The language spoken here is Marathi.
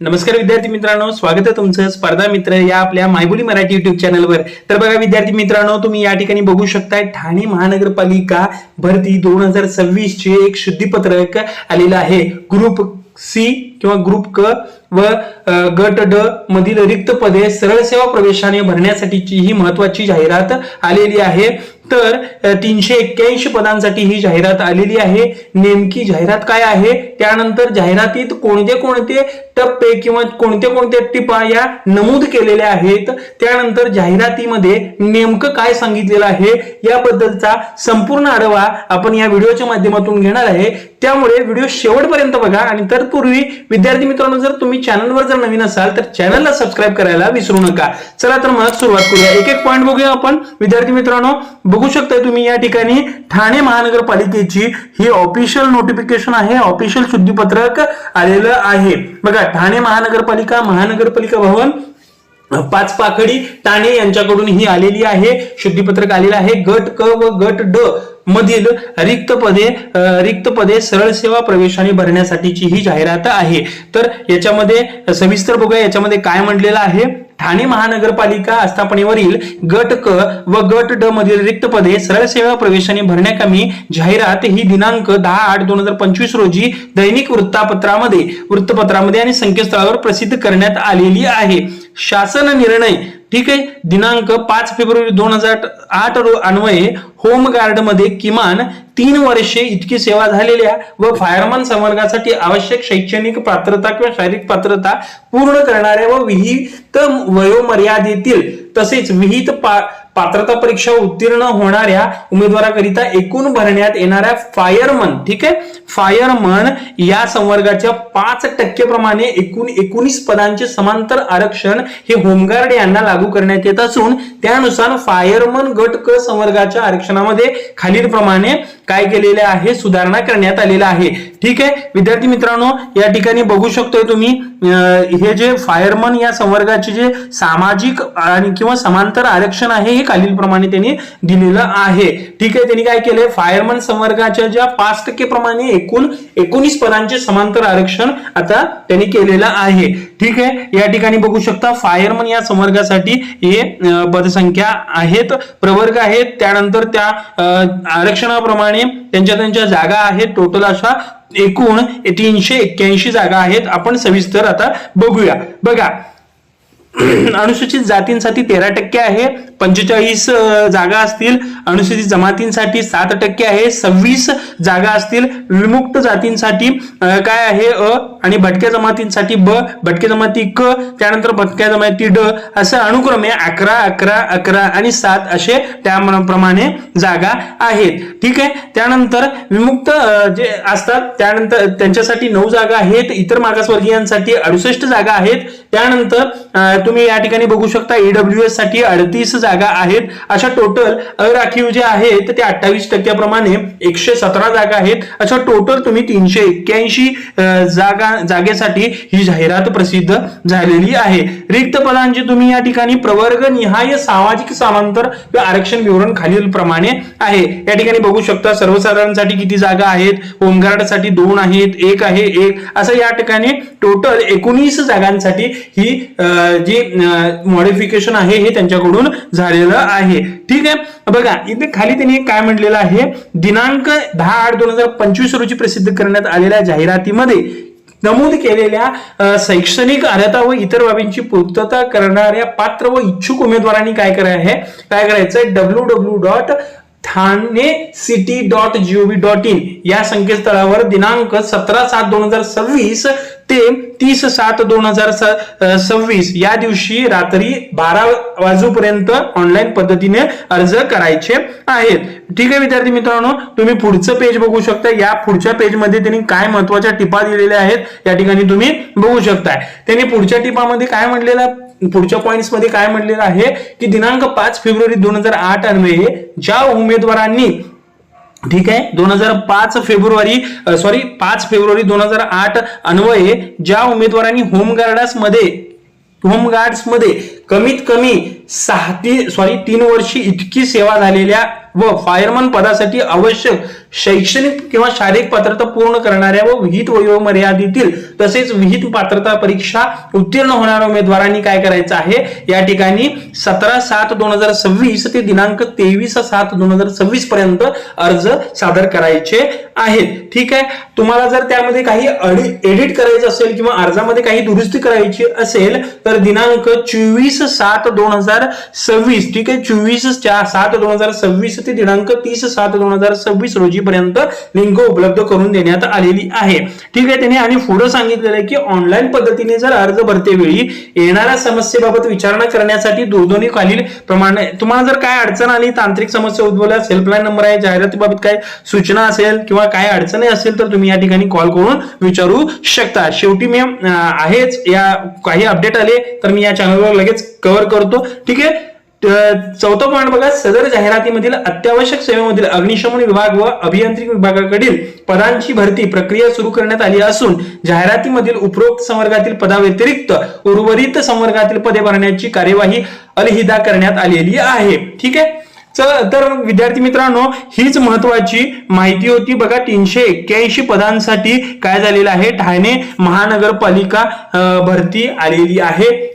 नमस्कार विद्यार्थी मित्रांनो, स्वागत आहे तुमचं स्पर्धा मित्र या आपल्या मायबोली मराठी युट्यूब चॅनलवर। तर बघा विद्यार्थी मित्रांनो, तुम्ही या ठिकाणी बघू शकताय ठाणे महानगरपालिका भरती 2026 चे एक शुद्धीपत्रक आलेलं आहे। ग्रुप सी किंवा ग्रुप क व गट ड मधील रिक्त पदे सरळ सेवा प्रवेशाने भरण्यासाठीची ही महत्त्वाची जाहिरात आलेली आहे। तर 381 पदांसाठी ही जाहिरात आलेली आहे। नेमकी जाहिरात काय आहे, त्यानंतर जाहिरातीत कोणते कोणते टप्पे किंवा कोणते कोणते टिपा या नमूद केलेल्या आहेत, त्यानंतर जाहिरातीमध्ये नेमकं काय सांगितलेलं आहे याबद्दलचा संपूर्ण आढावा आपण या व्हिडिओच्या माध्यमातून घेणार आहे। त्यामुळे व्हिडिओ शेवटपर्यंत बघा। आणि तत्पूर्वी विद्यार्थी मित्रांनो, जर तुम्ही चॅनलवर जर नवीन असाल तर चॅनलला सबस्क्राइब करायला विसरू नका। चला तर मग सुरुवात करूया। एक एक पॉइंट बघूया आपण। विद्यार्थी मित्रांनो, बघू शकता तुम्ही या ठिकाणी ठाणे महानगरपालिकेची ही ऑफिशियल नोटिफिकेशन आहे, ऑफिशियल शुद्धीपत्रक आलेलं आहे। बघा, ठाणे महानगरपालिका भवन पाचपाखडी ठाणे यांच्याकडून ही आलेली आहे, शुद्धीपत्रक आलेलं आहे। गट क व गट ड मधील रिक्त पदे सरळ सेवा प्रवेशाने भरण्यासाठीची ही जाहिरात आहे। तर याच्यामध्ये सविस्तर बघूया, याच्यामध्ये काय म्हटलेलं आहे। ठाणे महानगरपालिका आस्थापनेवरील गट क व गट ड मधील रिक्त पदे सरळ सेवा प्रवेशाने भरण्याकामी जाहिरात ही दिनांक 10/8/2025 रोजी दैनिक वृत्तपत्रामध्ये आणि संकेतस्थळावर प्रसिद्ध करण्यात आलेली आहे। शासन निर्णय ठीक आहे, दिनांक 5 फेब्रुवारी 2008 अन्वये होमगार्ड मध्ये किमान 3 वर्षे इतकी सेवा झालेल्या व फायरमन संवर्गासाठी आवश्यक शैक्षणिक पात्रता किंवा शारीरिक पात्रता पूर्ण करणाऱ्या व विहित वयोमर्यादेतील तसेच विहित पात्रता परीक्षा उत्तीर्ण होणाऱ्या उमेदवाराकरिता एकूण भरण्यात येणाऱ्या फायरमन ठीक आहे, फायरमन या संवर्गाच्या 5% प्रमाणे एकूण 19 पदांचे समांतर आरक्षण हे होमगार्ड यांना लागू करण्यात येत असून त्यानुसार फायरमन गट क संवर्गाच्या आरक्षणामध्ये खालील प्रमाणे काय केलेले आहे, सुधारणा करण्यात आलेला आहे। ठीक आहे विद्यार्थी मित्रांनो, या ठिकाणी बघू शकतोय तुम्ही हे जे फायरमन या संवर्गाचे जे सामाजिक आणि किंवा समांतर आरक्षण आहे हे खालील प्रमाणे त्यांनी दिलेलं आहे। ठीक आहे, त्यांनी काय केलंय, फायरमन संवर्गाच्या ज्या 5% प्रमाणे एकूण 19 पदांचे समांतर आरक्षण आता त्यांनी केलेलं आहे। ठीक आहे, या ठिकाणी बघू शकता फायरमन या संवर्गासाठी हे पदसंख्या आहेत, प्रवर्ग आहेत, त्यानंतर त्या आरक्षणाप्रमाणे त्यांच्या जागा आहेत। टोटल अशा एकूण 381 जागा आहेत। आपण सविस्तर आता बघूया। बघा, अनुसूचित जातींसाठी 13% आहे, 45 जागा असतील। अनुसूचित जमातींसाठी 7% आहे, 26 जागा असतील। विमुक्त जातींसाठी काय आहे अ, आणि भटक्या जमातींसाठी ब, भटक्या जमाती क, त्यानंतर भटक्या जमाती ड, असं अनुक्रमे 11, 11, 11 आणि 7 असे त्याप्रमाणे जागा आहेत। ठीक आहे, त्यानंतर विमुक्त जे असतात त्यानंतर त्यांच्यासाठी 9 जागा आहेत। इतर मागासवर्गीयांसाठी 68 जागा आहेत। त्यानंतर तुम्ही या ठिकाणी बघू शकता ईडब्ल्यूएस साठी 38 जागा आहेत। अशा टोटल अराखीव जे आहेत ते 28% प्रमाणे 117 जागा आहेत। अशा टोटल तुम्ही 381 जागेसाठी ही जाहिरात प्रसिद्ध झालेली आहे। रिक्त पदांचे तुम्ही या ठिकाणी प्रवर्ग निहाय सामाजिक समांतर आरक्षण विवरण खालील प्रमाणे आहे। या ठिकाणी बघू शकता सर्वसाधारणसाठी किती जागा आहेत, होमगार्ड साठी 2 आहेत, 1 आहे, 1 असं या ठिकाणी टोटल 19 जागांसाठी ही जी मॉडिफिकेशन आहे हे त्यांच्याकडून झालेलं आहे। ठीक आहे, बघा इथे खाली त्यांनी काय म्हटलेलं आहे, दिनांक 10/8/2025 रोजी प्रसिद्ध करण्यात आलेल्या जाहिरातीमध्ये नमूद केलेल्या शैक्षणिक अर्हता व इतर बाबींची पूर्तता करणाऱ्या पात्र व इच्छुक उमेदवारांनी काय करायचं www.thanecity.gov.in या संकेतस्थळावर दिनांक 17/7/2026 ते 30/7/2026 या दिवशी रात्री 12 वाजेपर्यंत ऑनलाईन पद्धतीने अर्ज करायचे आहेत। ठीक आहे विद्यार्थी मित्रांनो, तुम्ही पुढचं पेज बघू शकता। या पुढच्या पेज मध्ये त्यांनी काय महत्त्वाच्या टिपा दिलेल्या आहेत या ठिकाणी तुम्ही बघू शकताय। त्यांनी पुढच्या टिपामध्ये काय म्हटलेलं, पुढच्या पॉइंट्स मध्ये काय म्हटलेलं आहे की दिनांक 5 फेब्रुवारी 2008 अन्वये ज्या उमेदवारांनी ठीक आहे 5 फेब्रुवारी 2008 अन्वये ज्या उमेदवारांनी होमगार्ड्समध्ये कमीत कमी 3 वर्षी इतकी सेवा झालेल्या व फायरमन पदासाठी आवश्यक शैक्षणिक किंवा शारीरिक पात्रता पूर्ण करणाऱ्या व विहित वयोमर्यादेतील तसेच विहित पात्रता परीक्षा उत्तीर्ण होणाऱ्या उमेदवारांनी काय करायचं आहे, या ठिकाणी 17/7/2026 ते दिनांक 23/7/2026 पर्यंत अर्ज सादर करायचे आहेत. ठीक आहे. तुम्हाला जर त्यामध्ये काही एडिट करायचं असेल किंवा अर्जामध्ये काही दुरुस्ती करायची असेल तर दिनांक 24/7/2026, ठीक आहे, 24/7/2026 ते दिनांक 30/7/2026 रोजी पर्यंत लिंक उपलब्ध करून देण्यात आलेली आहे. ठीक आहे. त्यांनी आणि पुढे सांगितलेलं आहे की ऑनलाईन पद्धतीने जर अर्ज भरतेवेळी येणाऱ्या समस्येबाबत विचारणा करण्यासाठी दोन्ही खालील प्रमाणे तुम्हाला जर काय अडचण आली, तांत्रिक समस्या उद्भवल्या, हेल्पलाईन नंबर आहे, जाहिरातीबाबत काय सूचना असेल किंवा काय अडचणी असेल तर तुम्ही या ठिकाणी कॉल करून विचारू शकता. शेवटी मी आहेच, या काही अपडेट आले तर मी या चॅनलवर लगेच कव्हर करतो. ठीक आहे. चौथा पॉईंट बघा, सदर जाहिरातीमधील अत्यावश्यक सेवेमधील अग्निशमन विभाग व अभियांत्रिकी विभागाकडील पदांची भरती प्रक्रिया सुरू करण्यात आली असून जाहिरातीमधील उपरोक्त संवर्गातील पदाव्यतिरिक्त उर्वरित संवर्गातील पदे भरण्याची कार्यवाही अलहिदा करण्यात आलेली आहे. ठीक आहे. चला तर विद्यार्थी मित्रांनो, हीच महत्वाची माहिती होती. बघा 381 पदांसाठी काय झालेलं आहे, ठाणे महानगरपालिका भरती आलेली आहे.